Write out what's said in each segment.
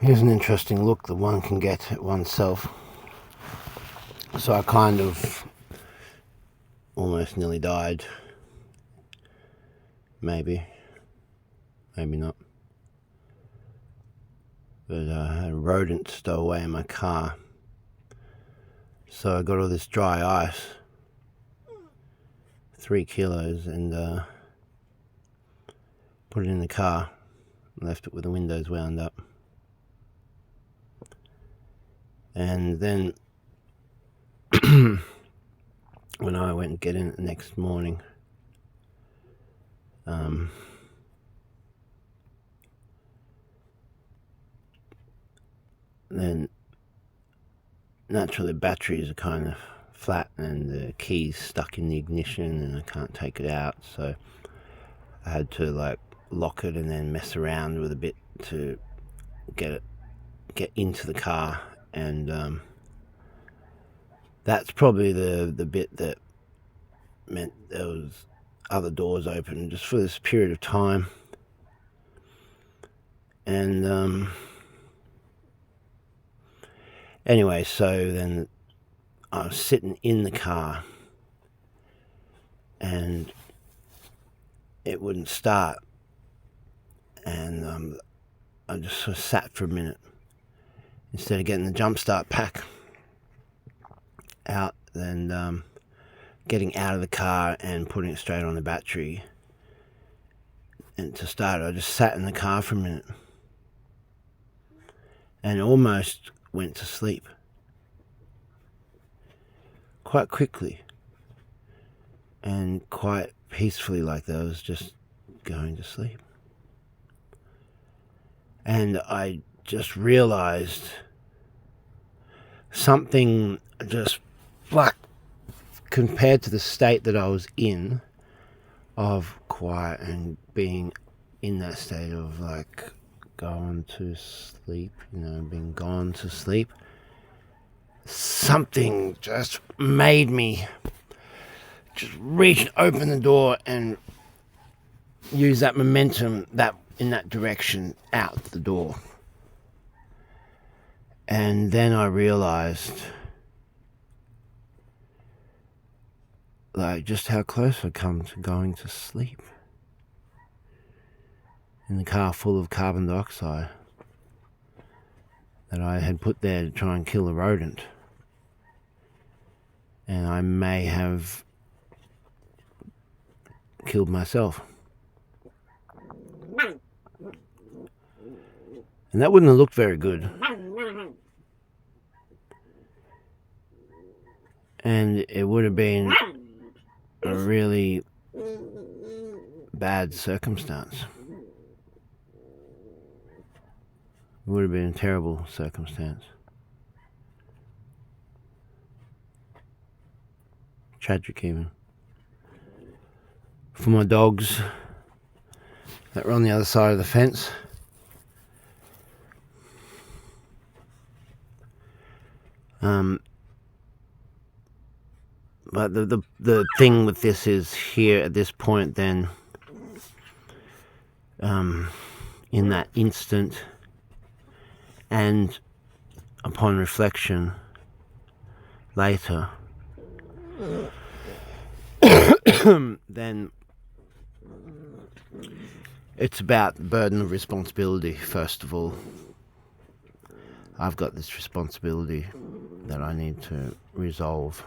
Here's an interesting look that one can get at oneself. So I kind of almost nearly died. Maybe not. But I had a rodent stow away in my car. So I got all this dry ice, 3 kilos, and put it in the car. Left it with the windows wound up. And then when I went and get in it the next morning, then naturally the batteries are kind of flat and the key's stuck in the ignition and I can't take it out, so I had to lock it and then mess around with a bit to get into the car, and that's probably the bit that meant there was other doors open just for this period of time. And anyway, so then I was sitting in the car and it wouldn't start, and I just sort of sat for a minute. Instead of getting the jump start pack out, then getting out of the car and putting it straight on the battery and to start, I just sat in the car for a minute and almost went to sleep quite quickly and quite peacefully, like that I was just going to sleep. And I just realized something just compared to the state that I was in of quiet and being in that state of gone to sleep, being gone to sleep, something just made me just reach, open the door and use that momentum in that direction out the door. And then I realized just how close I'd come to going to sleep in the car full of carbon dioxide that I had put there to try and kill a rodent. And I may have killed myself. And that wouldn't have looked very good. And it would have been a really bad circumstance. It would have been a terrible circumstance. Tragic even. For my dogs that were on the other side of the fence. But the thing with this is here at this point then, in that instant and upon reflection later, then it's about the burden of responsibility. First of all, I've got this responsibility that I need to resolve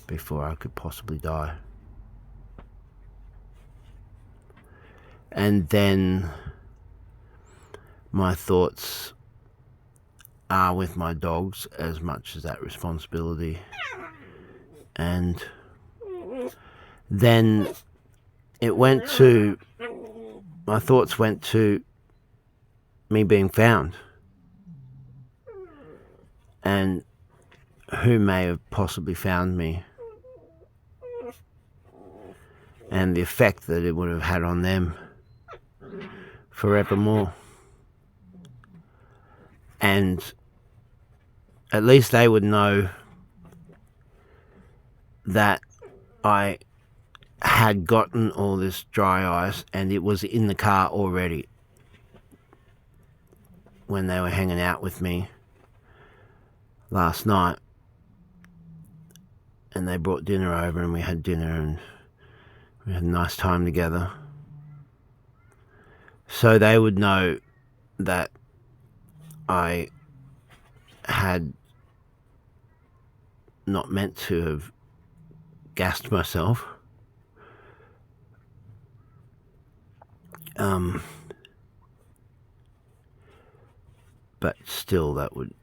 before I could possibly die. And then my thoughts are with my dogs as much as that responsibility. And then my thoughts went to me being found and who may have possibly found me and the effect that it would have had on them forevermore. And at least they would know that I had gotten all this dry ice and it was in the car already. when they were hanging out with me last night, and they brought dinner over and we had dinner and we had a nice time together. So they would know that I had not meant to have gassed myself. But still, that would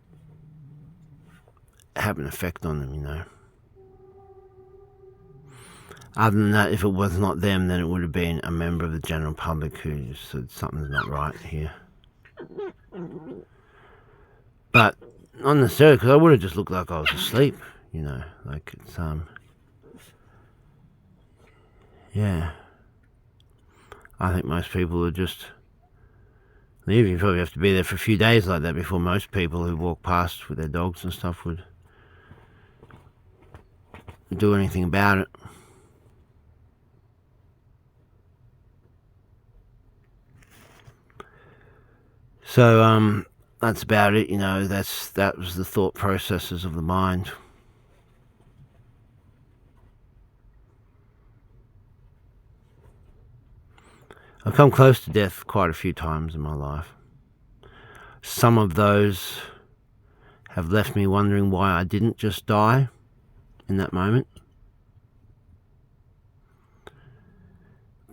have an effect on them, you know. Other than that, if it was not them, then it would have been a member of the general public who just said something's not right here. But not necessarily, because I would have just looked like I was asleep, you know. Like, it's, yeah. I think most people are just leaving. You probably have to be there for a few days like that before most people who walk past with their dogs and stuff would do anything about it. So, that's about it, you know. That was the thought processes of the mind. I've come close to death quite a few times in my life. Some of those have left me wondering why I didn't just die in that moment.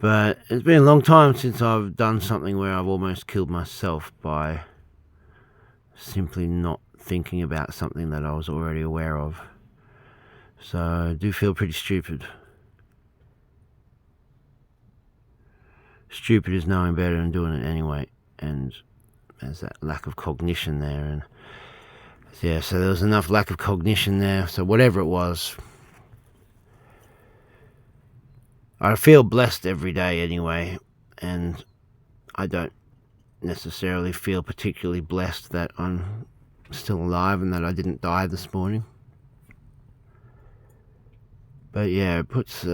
But it's been a long time since I've done something where I've almost killed myself by simply not thinking about something that I was already aware of. So I do feel pretty stupid. Stupid is knowing better and doing it anyway, and there's that lack of cognition there, and yeah, so there was enough lack of cognition there, so whatever it was, I feel blessed every day anyway, and I don't necessarily feel particularly blessed that I'm still alive and that I didn't die this morning. But yeah, it puts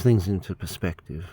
things into perspective.